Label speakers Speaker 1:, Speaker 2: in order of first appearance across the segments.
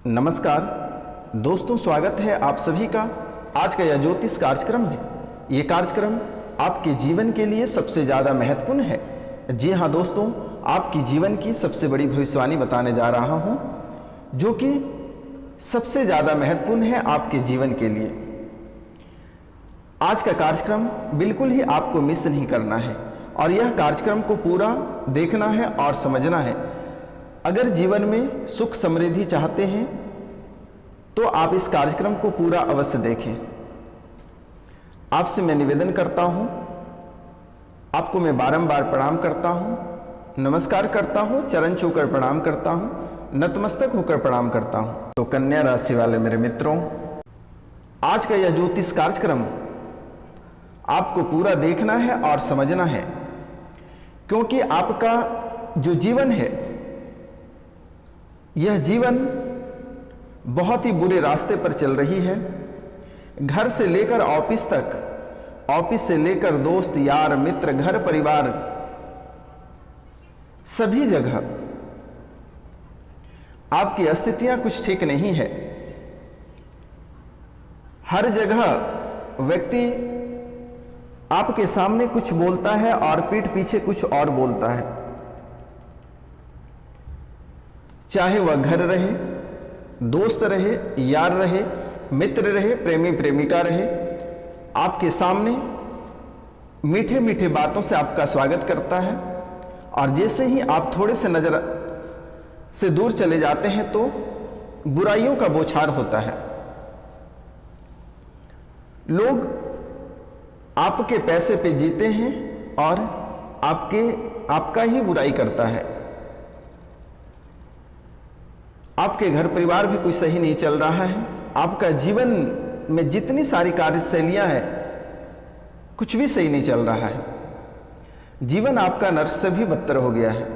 Speaker 1: नमस्कार दोस्तों, स्वागत है आप सभी का आज का यह ज्योतिष कार्यक्रम में। यह कार्यक्रम आपके जीवन के लिए सबसे ज़्यादा महत्वपूर्ण है। जी हाँ दोस्तों, आपकी जीवन की सबसे बड़ी भविष्यवाणी बताने जा रहा हूँ, जो कि सबसे ज़्यादा महत्वपूर्ण है आपके जीवन के लिए। आज का कार्यक्रम बिल्कुल ही आपको मिस नहीं करना है और यह कार्यक्रम को पूरा देखना है और समझना है। अगर जीवन में सुख समृद्धि चाहते हैं तो आप इस कार्यक्रम को पूरा अवश्य देखें। आपसे मैं निवेदन करता हूं, आपको मैं बारंबार प्रणाम करता हूं, नमस्कार करता हूं, चरण छूकर प्रणाम करता हूं, नतमस्तक होकर प्रणाम करता हूं। तो कन्या राशि वाले मेरे मित्रों, आज का यह ज्योतिष कार्यक्रम आपको पूरा देखना है और समझना है, क्योंकि आपका जो जीवन है, यह जीवन बहुत ही बुरे रास्ते पर चल रही है। घर से लेकर ऑफिस तक, ऑफिस से लेकर दोस्त यार मित्र, घर परिवार, सभी जगह आपकी स्थितियां कुछ ठीक नहीं है। हर जगह व्यक्ति आपके सामने कुछ बोलता है और पीठ पीछे कुछ और बोलता है। चाहे वह घर रहे, दोस्त रहे, यार रहे, मित्र रहे, प्रेमी प्रेमिका रहे, आपके सामने मीठे मीठे बातों से आपका स्वागत करता है और जैसे ही आप थोड़े से नजर से दूर चले जाते हैं तो बुराइयों का बौछार होता है। लोग आपके पैसे पे जीते हैं और आपका ही बुराई करता है। आपके घर परिवार भी कुछ सही नहीं चल रहा है। आपका जीवन में जितनी सारी कार्यशैलियां हैं, कुछ भी सही नहीं चल रहा है। जीवन आपका नर्क से भी बदतर हो गया है।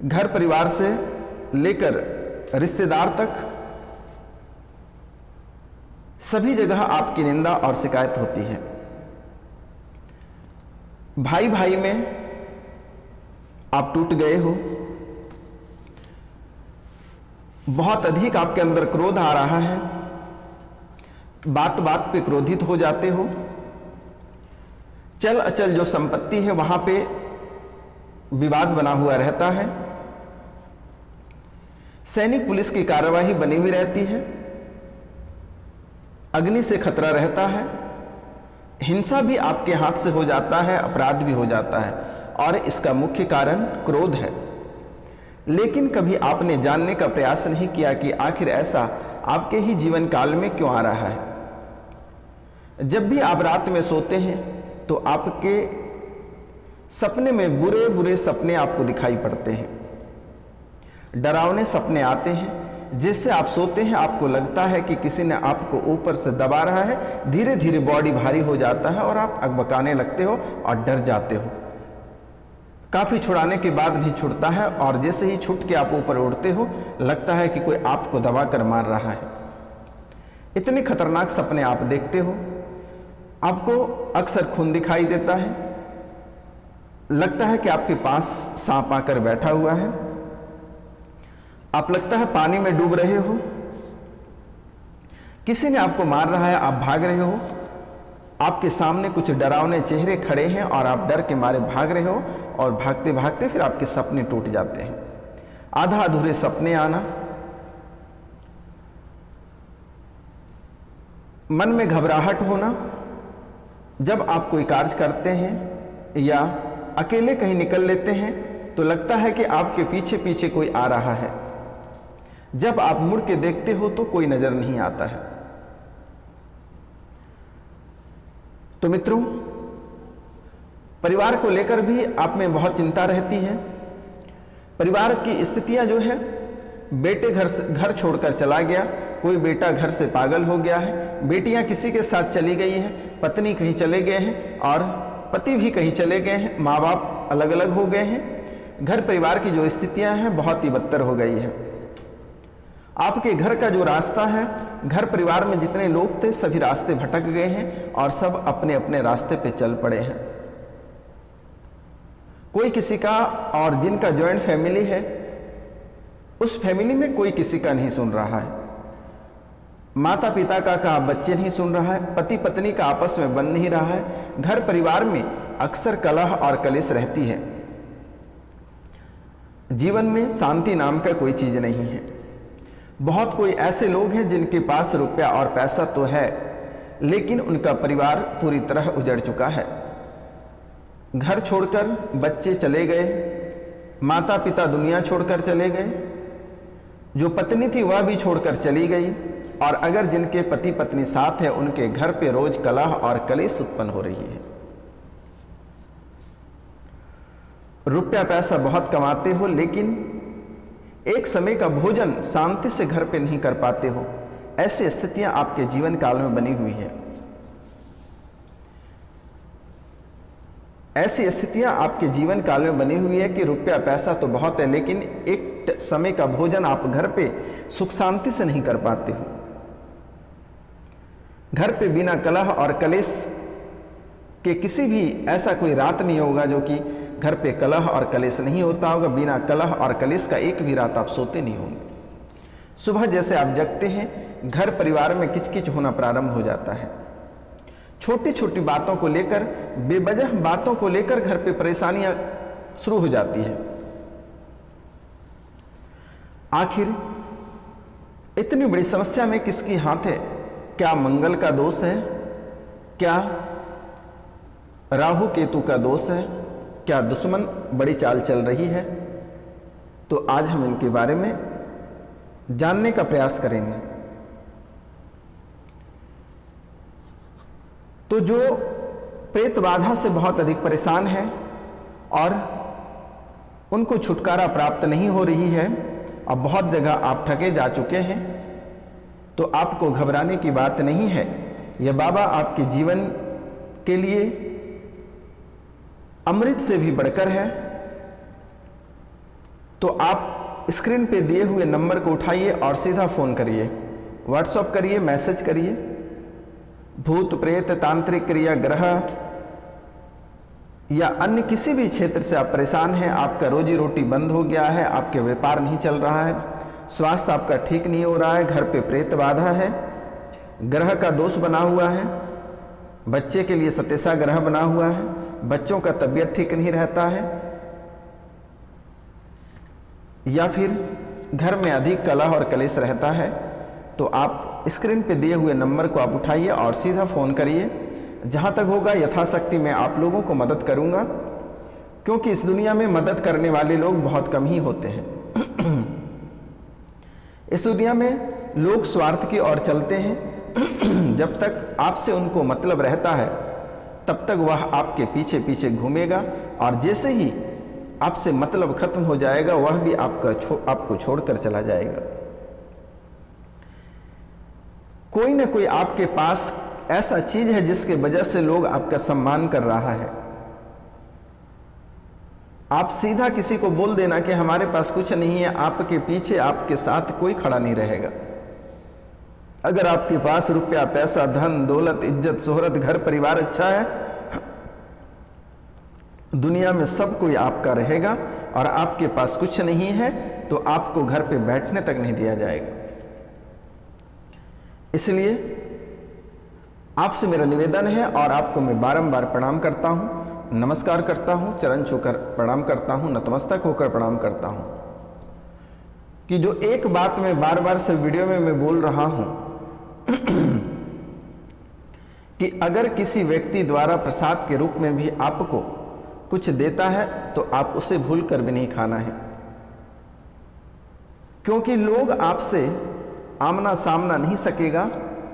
Speaker 1: घर परिवार से लेकर रिश्तेदार तक सभी जगह आपकी निंदा और शिकायत होती है। भाई भाई में आप टूट गए हो। बहुत अधिक आपके अंदर क्रोध आ रहा है। बात बात पे क्रोधित हो जाते हो। चल अचल जो संपत्ति है वहां पे विवाद बना हुआ रहता है। सैनिक पुलिस की कार्यवाही बनी हुई रहती है। अग्नि से खतरा रहता है। हिंसा भी आपके हाथ से हो जाता है, अपराध भी हो जाता है और इसका मुख्य कारण क्रोध है। लेकिन कभी आपने जानने का प्रयास नहीं किया कि आखिर ऐसा आपके ही जीवन काल में क्यों आ रहा है। जब भी आप रात में सोते हैं तो आपके सपने में बुरे बुरे सपने आपको दिखाई पड़ते हैं। डरावने सपने आते हैं, जिससे आप सोते हैं आपको लगता है कि किसी ने आपको ऊपर से दबा रहा है। धीरे धीरे बॉडी भारी हो जाता है और आप अकबकाने लगते हो और डर जाते हो। काफी छुड़ाने के बाद नहीं छूटता है और जैसे ही छूट के आप ऊपर उड़ते हो, लगता है कि कोई आपको दबा कर मार रहा है। इतने खतरनाक सपने आप देखते हो। आपको अक्सर खून दिखाई देता है। लगता है कि आपके पास सांप आकर बैठा हुआ है। आप लगता है पानी में डूब रहे हो। किसी ने आपको मार रहा है, आप भाग रहे हो। आपके सामने कुछ डरावने चेहरे खड़े हैं और आप डर के मारे भाग रहे हो और भागते भागते फिर आपके सपने टूट जाते हैं। आधा अधूरे सपने आना, मन में घबराहट होना। जब आप कोई कार्य करते हैं या अकेले कहीं निकल लेते हैं तो लगता है कि आपके पीछे पीछे कोई आ रहा है। जब आप मुड़ के देखते हो तो कोई नजर नहीं आता है। तो मित्रों, परिवार को लेकर भी आप में बहुत चिंता रहती है। परिवार की स्थितियां जो है, बेटे घर छोड़कर चला गया, कोई बेटा घर से पागल हो गया है, बेटियां किसी के साथ चली गई हैं, पत्नी कहीं चले गए हैं और पति भी कहीं चले गए हैं, माँ बाप अलग अलग हो गए हैं। घर परिवार की जो स्थितियां हैं बहुत ही बदतर हो गई है। आपके घर का जो रास्ता है, घर परिवार में जितने लोग थे सभी रास्ते भटक गए हैं और सब अपने अपने रास्ते पे चल पड़े हैं। कोई किसी का, और जिनका जॉइंट फैमिली है उस फैमिली में कोई किसी का नहीं सुन रहा है, माता पिता का कहा बच्चे नहीं सुन रहा है, पति पत्नी का आपस में बन नहीं रहा है, घर परिवार में अक्सर कलह और कलेश रहती है, जीवन में शांति नाम का कोई चीज नहीं है। बहुत कोई ऐसे लोग हैं जिनके पास रुपया और पैसा तो है, लेकिन उनका परिवार पूरी तरह उजड़ चुका है। घर छोड़कर बच्चे चले गए, माता पिता दुनिया छोड़कर चले गए, जो पत्नी थी वह भी छोड़कर चली गई, और अगर जिनके पति पत्नी साथ है उनके घर पे रोज कलह और कलेश उत्पन्न हो रही है। रुपया पैसा बहुत कमाते हो, लेकिन एक समय का भोजन शांति से घर पे नहीं कर पाते हो। ऐसी स्थितियां आपके जीवन काल में बनी हुई है। ऐसी स्थितियां आपके जीवन काल में बनी हुई है कि रुपया पैसा तो बहुत है, लेकिन एक समय का भोजन आप घर पे सुख शांति से नहीं कर पाते हो। घर पे बिना कलह और कलेश के किसी भी ऐसा कोई रात नहीं होगा जो कि घर पे कलह और कलेश नहीं होता होगा। बिना कलह और कलेश का एक भी रात आप सोते नहीं होंगे। सुबह जैसे आप जगते हैं, घर परिवार में किचकिच होना प्रारंभ हो जाता है। छोटी छोटी बातों को लेकर, बेवजह बातों को लेकर घर पे परेशानियां शुरू हो जाती है। आखिर इतनी बड़ी समस्या में किसकी हाथ है? क्या मंगल का दोष है? क्या राहु केतु का दोष है? क्या दुश्मन बड़ी चाल चल रही है? तो आज हम इनके बारे में जानने का प्रयास करेंगे। तो जो प्रेत बाधा से बहुत अधिक परेशान है और उनको छुटकारा प्राप्त नहीं हो रही है, अब बहुत जगह आप ठगे जा चुके हैं, तो आपको घबराने की बात नहीं है। यह बाबा आपके जीवन के लिए अमृत से भी बढ़कर है। तो आप स्क्रीन पे दिए हुए नंबर को उठाइए और सीधा फोन करिए, व्हाट्सएप करिए, मैसेज करिए। भूत प्रेत, तांत्रिक क्रिया, ग्रह या अन्य किसी भी क्षेत्र से आप परेशान हैं, आपका रोजी रोटी बंद हो गया है, आपके व्यापार नहीं चल रहा है, स्वास्थ्य आपका ठीक नहीं हो रहा है, घर पे प्रेत बाधा है, ग्रह का दोष बना हुआ है, बच्चे के लिए सतेसा ग्रह बना हुआ है, बच्चों का तबीयत ठीक नहीं रहता है, या फिर घर में अधिक कलह और कलेश रहता है, तो आप स्क्रीन पे दिए हुए नंबर को आप उठाइए और सीधा फ़ोन करिए। जहाँ तक होगा यथाशक्ति मैं आप लोगों को मदद करूँगा, क्योंकि इस दुनिया में मदद करने वाले लोग बहुत कम ही होते हैं। इस दुनिया में लोग स्वार्थ की ओर चलते हैं। जब तक आपसे उनको मतलब रहता है तब तक वह आपके पीछे पीछे घूमेगा, और जैसे ही आपसे मतलब खत्म हो जाएगा वह भी आपको छोड़कर चला जाएगा। कोई ना कोई आपके पास ऐसा चीज है जिसके वजह से लोग आपका सम्मान कर रहा है। आप सीधा किसी को बोल देना कि हमारे पास कुछ नहीं है, आपके पीछे आपके साथ कोई खड़ा नहीं रहेगा। अगर आपके पास रुपया पैसा धन दौलत इज्जत शोहरत घर परिवार अच्छा है, दुनिया में सब कोई आपका रहेगा, और आपके पास कुछ नहीं है तो आपको घर पे बैठने तक नहीं दिया जाएगा। इसलिए आपसे मेरा निवेदन है, और आपको मैं बारंबार प्रणाम करता हूं, नमस्कार करता हूं, चरण छूकर प्रणाम करता हूं, नतमस्तक होकर प्रणाम करता हूं, कि जो एक बात मैं बार बार से वीडियो में मैं बोल रहा हूं कि अगर किसी व्यक्ति द्वारा प्रसाद के रूप में भी आपको कुछ देता है तो आप उसे भूल कर भी नहीं खाना है, क्योंकि लोग आपसे आमना सामना नहीं सकेगा,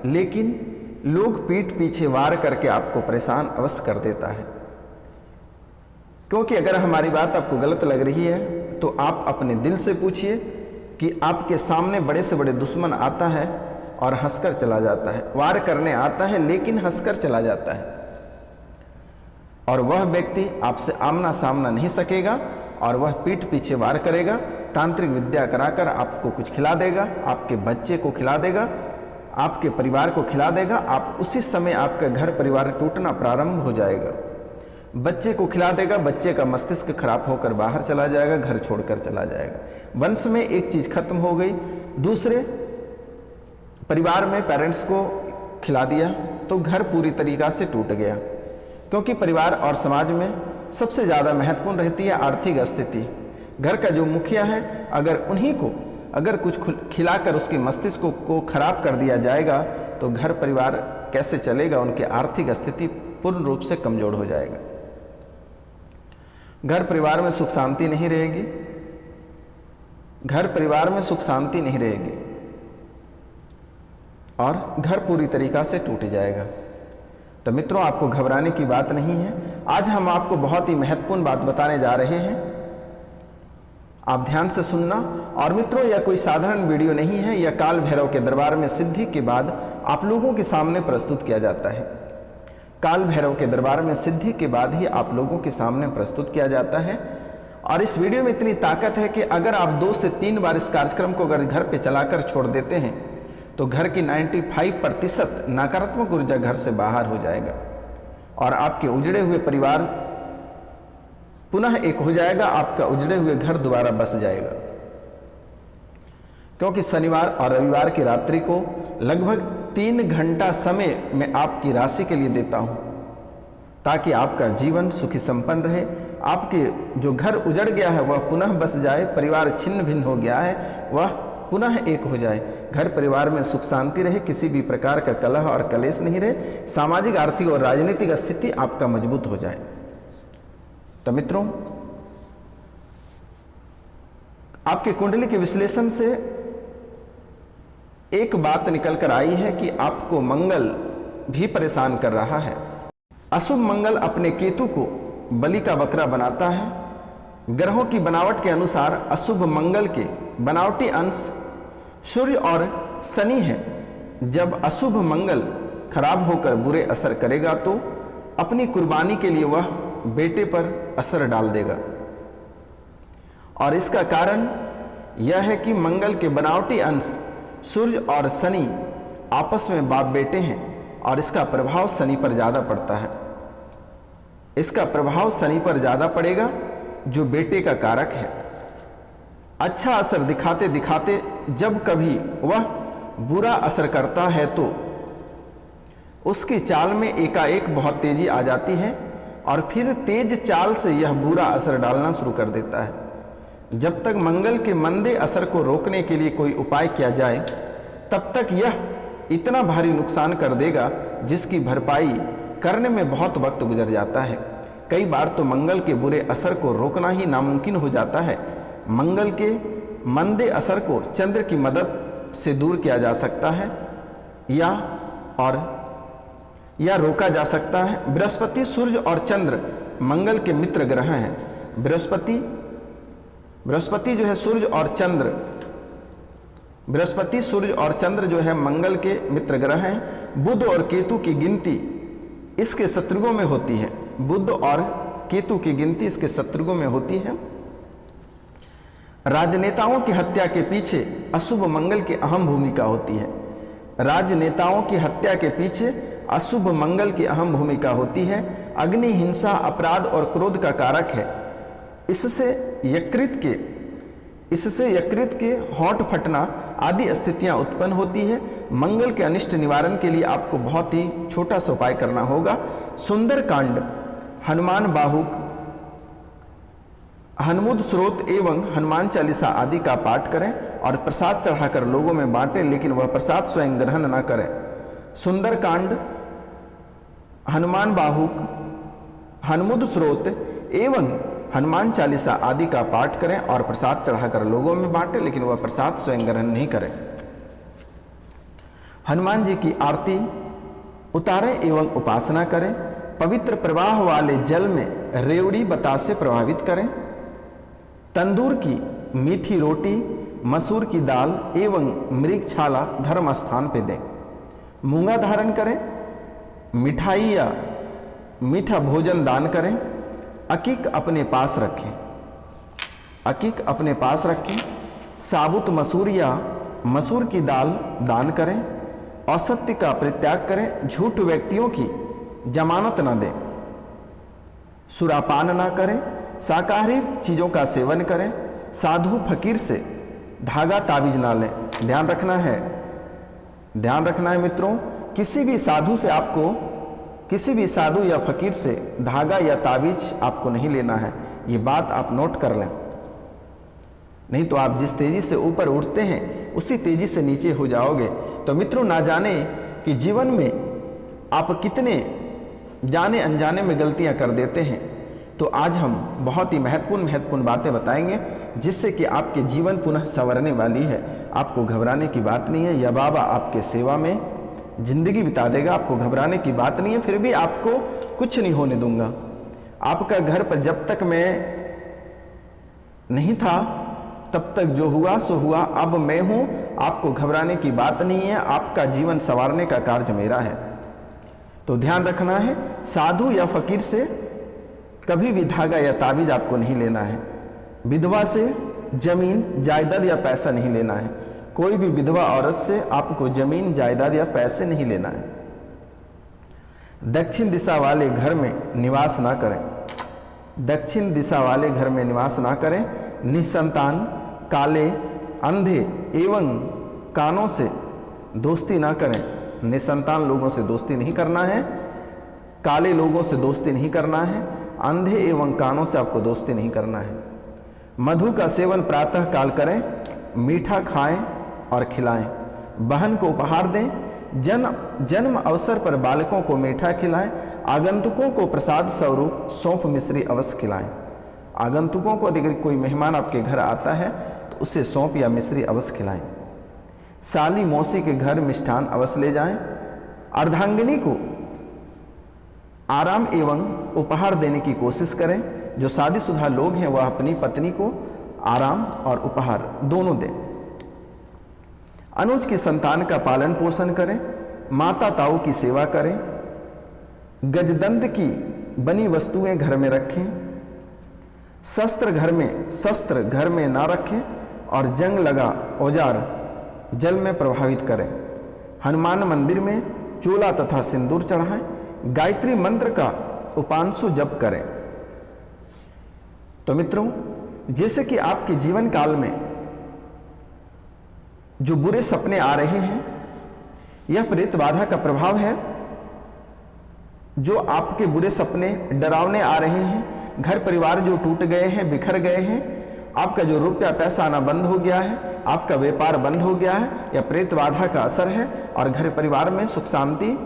Speaker 1: लेकिन लोग पीठ पीछे वार करके आपको परेशान अवश्य कर देता है। क्योंकि अगर हमारी बात आपको गलत लग रही है तो आप अपने दिल से पूछिए कि आपके सामने बड़े से बड़े दुश्मन आता है और हंसकर चला जाता है, वार करने आता है लेकिन हंसकर चला जाता है, और वह व्यक्ति आपसे आमना सामना नहीं सकेगा और वह पीठ पीछे वार करेगा, तांत्रिक विद्या कराकर आपको कुछ खिला देगा, आपके बच्चे को खिला देगा, आपके परिवार को खिला देगा। आप उसी समय आपका घर परिवार टूटना प्रारंभ हो जाएगा। बच्चे को खिला देगा, बच्चे का मस्तिष्क खराब होकर बाहर चला जाएगा, घर छोड़कर चला जाएगा। वंश में एक चीज खत्म हो गई। दूसरे, परिवार में पेरेंट्स को खिला दिया तो घर पूरी तरीका से टूट गया, क्योंकि परिवार और समाज में सबसे ज़्यादा महत्वपूर्ण रहती है आर्थिक स्थिति। घर का जो मुखिया है, अगर उन्हीं को अगर कुछ खिलाकर उसके मस्तिष्क को खराब कर दिया जाएगा तो घर परिवार कैसे चलेगा, उनकी आर्थिक स्थिति पूर्ण रूप से कमजोर हो जाएगा। घर परिवार में सुख शांति नहीं रहेगी, घर परिवार में सुख शांति नहीं रहेगी और घर पूरी तरीका से टूट जाएगा। तो मित्रों, आपको घबराने की बात नहीं है। आज हम आपको बहुत ही महत्वपूर्ण बात बताने जा रहे हैं, आप ध्यान से सुनना। और मित्रों, यह कोई साधारण वीडियो नहीं है, यह काल भैरव के दरबार में सिद्धि के बाद आप लोगों के सामने प्रस्तुत किया जाता है। काल भैरव के दरबार में सिद्धि के बाद ही आप लोगों के सामने प्रस्तुत किया जाता है। और इस वीडियो में इतनी ताकत है कि अगर आप 2 से 3 बार इस कार्यक्रम को अगर घर पे चलाकर छोड़ देते हैं तो घर की 95% नकारात्मक ऊर्जा घर से बाहर हो जाएगा और आपके उजड़े हुए परिवार पुनः एक हो जाएगा, आपका उजड़े हुए घर दोबारा बस जाएगा। क्योंकि शनिवार और रविवार की रात्रि को लगभग 3 घंटा समय मैं आपकी राशि के लिए देता हूं, ताकि आपका जीवन सुखी संपन्न रहे, आपके जो घर उजड़ गया है वह पुनः बस जाए, परिवार छिन्न भिन्न हो गया है वह पुनः एक हो जाए, घर परिवार में सुख शांति रहे, किसी भी प्रकार का कलह और कलेश नहीं रहे, सामाजिक, आर्थिक और राजनीतिक स्थिति आपका मजबूत हो जाए। तो मित्रों, आपके कुंडली के विश्लेषण से एक बात निकल कर आई है कि आपको मंगल भी परेशान कर रहा है। अशुभ मंगल अपने केतु को बलि का बकरा बनाता है। ग्रहों की बनावट के अनुसार अशुभ मंगल के बनावटी अंश सूर्य और शनि है। जब अशुभ मंगल खराब होकर बुरे असर करेगा तो अपनी कुर्बानी के लिए वह बेटे पर असर डाल देगा। और इसका कारण यह है कि मंगल के बनावटी अंश सूर्य और शनि आपस में बाप बेटे हैं और इसका प्रभाव शनि पर ज़्यादा पड़ता है। इसका प्रभाव शनि पर ज़्यादा पड़ेगा जो बेटे का कारक है। अच्छा असर दिखाते दिखाते जब कभी वह बुरा असर करता है तो उसकी चाल में एकाएक बहुत तेजी आ जाती है और फिर तेज चाल से यह बुरा असर डालना शुरू कर देता है। जब तक मंगल के मंदे असर को रोकने के लिए कोई उपाय किया जाए तब तक यह इतना भारी नुकसान कर देगा जिसकी भरपाई करने में बहुत वक्त गुजर जाता है। कई बार तो मंगल के बुरे असर को रोकना ही नामुमकिन हो जाता है। मंगल के मंदे असर को चंद्र की मदद से दूर किया जा सकता है या रोका जा सकता है। बृहस्पति, सूर्य और चंद्र मंगल के मित्र ग्रह हैं। बृहस्पति जो है सूर्य और चंद्र, बृहस्पति, सूर्य और चंद्र जो है मंगल के मित्र ग्रह हैं। बुध और केतु की गिनती इसके शत्रुओं में होती है। बुध और केतु की गिनती इसके शत्रुओं में होती है। राजनेताओं की हत्या के पीछे अशुभ मंगल की अहम भूमिका होती है। राजनेताओं की हत्या के पीछे अशुभ मंगल की अहम भूमिका होती है। अग्नि, हिंसा, अपराध और क्रोध का कारक है। इससे यकृत के होंठ फटना आदि स्थितियां उत्पन्न होती है। मंगल के अनिष्ट निवारण के लिए आपको बहुत ही छोटा सा उपाय करना होगा। सुंदरकांड, हनुमान बाहुक, हनुमद स्रोत एवं हनुमान चालीसा आदि का पाठ करें और प्रसाद चढ़ाकर लोगों में बांटें, लेकिन वह प्रसाद स्वयं ग्रहण न करें। सुंदरकांड, हनुमान बाहुक, हनुमद स्रोत एवं हनुमान चालीसा आदि का पाठ करें और प्रसाद चढ़ाकर लोगों में बांटें, लेकिन वह प्रसाद स्वयं ग्रहण नहीं करें। हनुमान जी की आरती उतारें एवं उपासना करें। पवित्र प्रवाह वाले जल में रेवड़ी बतासे प्रभावित करें। तंदूर की मीठी रोटी, मसूर की दाल एवं मृग छाला धर्म स्थान पे दें। मूंगा धारण करें। मिठाई या मीठा भोजन दान करें। अकीक अपने पास रखें। अकीक अपने पास रखें। साबुत मसूर या मसूर की दाल दान करें। असत्य का परित्याग करें। झूठ व्यक्तियों की जमानत न दें। सुरापान ना करें, शाकाहारी चीज़ों का सेवन करें, साधु फकीर से धागा ताबीज ना लें। ध्यान रखना है मित्रों, किसी भी साधु से आपको, किसी भी साधु या फकीर से धागा या ताबीज आपको नहीं लेना है। ये बात आप नोट कर लें, नहीं तो आप जिस तेजी से ऊपर उठते हैं उसी तेजी से नीचे हो जाओगे। तो मित्रों, ना जाने कि जीवन में आप कितने जाने अनजाने में गलतियां कर देते हैं। तो आज हम बहुत ही महत्वपूर्ण बातें बताएंगे जिससे कि आपके जीवन पुनः संवरने वाली है। आपको घबराने की बात नहीं है। यह बाबा आपके सेवा में जिंदगी बिता देगा, आपको घबराने की बात नहीं है। फिर भी आपको कुछ नहीं होने दूंगा। आपका घर पर जब तक मैं नहीं था तब तक जो हुआ सो हुआ, अब मैं हूं। आपको घबराने की बात नहीं है। आपका जीवन संवारने का कार्य मेरा है। तो ध्यान रखना है, साधु या फकीर से कभी भी धागा या ताबीज आपको नहीं लेना है। विधवा से जमीन जायदाद या पैसा नहीं लेना है। कोई भी विधवा औरत से आपको जमीन जायदाद या पैसे नहीं लेना है। दक्षिण दिशा वाले घर में निवास ना करें। दक्षिण दिशा वाले घर में निवास ना करें। निसंतान, काले, अंधे एवं कानों से दोस्ती ना करें। निसंतान लोगों से दोस्ती नहीं करना है, काले लोगों से दोस्ती नहीं करना है, अंधे एवं कानों से आपको दोस्ती नहीं करना है। मधु का सेवन प्रातः काल करें, मीठा खाएं और खिलाएं, बहन को उपहार दें, जन्म अवसर पर बालकों को मीठा खिलाएं, आगंतुकों को प्रसाद स्वरूप सौंफ मिश्री अवश्य खिलाएं। आगंतुकों को यदि कोई मेहमान आपके घर आता है तो उसे सौंफ या मिश्री अवश्य खिलाएं। साली मौसी के घर मिष्ठान अवश्य ले जाएं। अर्धांगिनी को आराम एवं उपहार देने की कोशिश करें। जो शादीशुदा लोग हैं वह अपनी पत्नी को आराम और उपहार दोनों दें। अनुज की संतान का पालन पोषण करें। माता ताऊ की सेवा करें। गजदंत की बनी वस्तुएं घर में रखें। शस्त्र घर में ना रखें और जंग लगा औजार जल में प्रभावित करें। हनुमान मंदिर में चोला तथा सिंदूर चढ़ाएं। गायत्री मंत्र का उपांशु जप करें। तो मित्रों, जैसे कि आपके जीवन काल में जो बुरे सपने आ रहे हैं, यह प्रेत बाधा का प्रभाव है। जो आपके बुरे सपने डरावने आ रहे हैं, घर परिवार जो टूट गए हैं, बिखर गए हैं, आपका जो रुपया पैसा आना बंद हो गया है, आपका व्यापार बंद हो गया है, यह प्रेत बाधा का असर है और घर परिवार में सुख शांति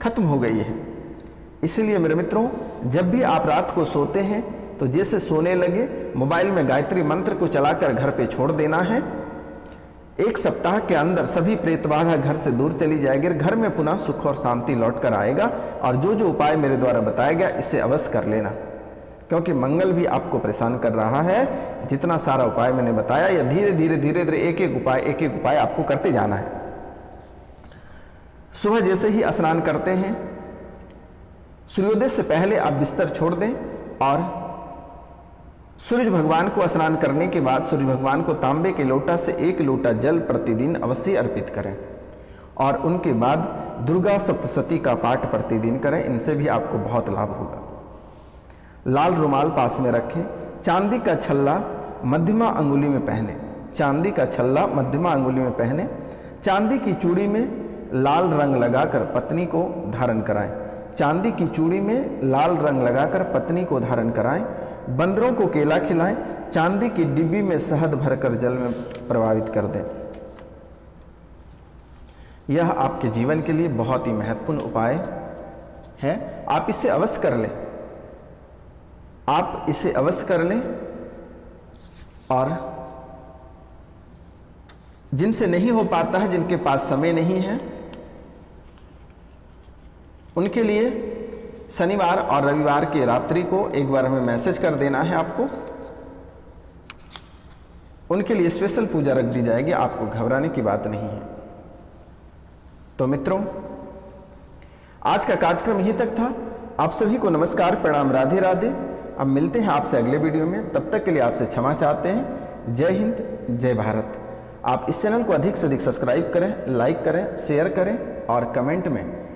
Speaker 1: खत्म हो गई है। इसलिए मेरे मित्रों, जब भी आप रात को सोते हैं तो जैसे सोने लगे मोबाइल में गायत्री मंत्र को चलाकर घर पे छोड़ देना है। 1 सप्ताह के अंदर सभी प्रेत बाधा घर से दूर चली जाएगी। घर में पुनः सुख और शांति लौट कर आएगा। और जो जो उपाय मेरे द्वारा बताया गया इसे अवश्य कर लेना, क्योंकि मंगल भी आपको परेशान कर रहा है। जितना सारा उपाय मैंने बताया, या धीरे धीरे एक एक उपाय आपको करते जाना है। सुबह जैसे ही स्नान करते हैं, सूर्योदय से पहले आप बिस्तर छोड़ दें और सूर्य भगवान को स्नान करने के बाद सूर्य भगवान को तांबे के लोटा से 1 लोटा जल प्रतिदिन अवश्य अर्पित करें। और उनके बाद दुर्गा सप्तशती का पाठ प्रतिदिन करें। इनसे भी आपको बहुत लाभ होगा। लाल रुमाल पास में रखें। चांदी का छल्ला मध्यमा अंगुली में पहने। चांदी का छल्ला मध्यमा अंगुली में पहने। चांदी की चूड़ी में लाल रंग लगाकर पत्नी को धारण कराएं। चांदी की चूड़ी में लाल रंग लगाकर पत्नी को धारण कराएं। बंदरों को केला खिलाएं। चांदी की डिब्बी में शहद भरकर जल में प्रवाहित कर दें। यह आपके जीवन के लिए बहुत ही महत्वपूर्ण उपाय है। आप इसे अवश्य कर लें। आप इसे अवश्य कर लें। और जिनसे नहीं हो पाता है, जिनके पास समय नहीं है, उनके लिए शनिवार और रविवार की रात्रि को एक बार हमें मैसेज कर देना है। आपको उनके लिए स्पेशल पूजा रख दी जाएगी। आपको घबराने की बात नहीं है। तो मित्रों, आज का कार्यक्रम यहीं तक था। आप सभी को नमस्कार, प्रणाम, राधे राधे। अब मिलते हैं आपसे अगले वीडियो में। तब तक के लिए आपसे क्षमा चाहते हैं। जय हिंद, जय भारत। आप इस चैनल को अधिक से अधिक सब्सक्राइब करें, लाइक करें, शेयर करें और कमेंट में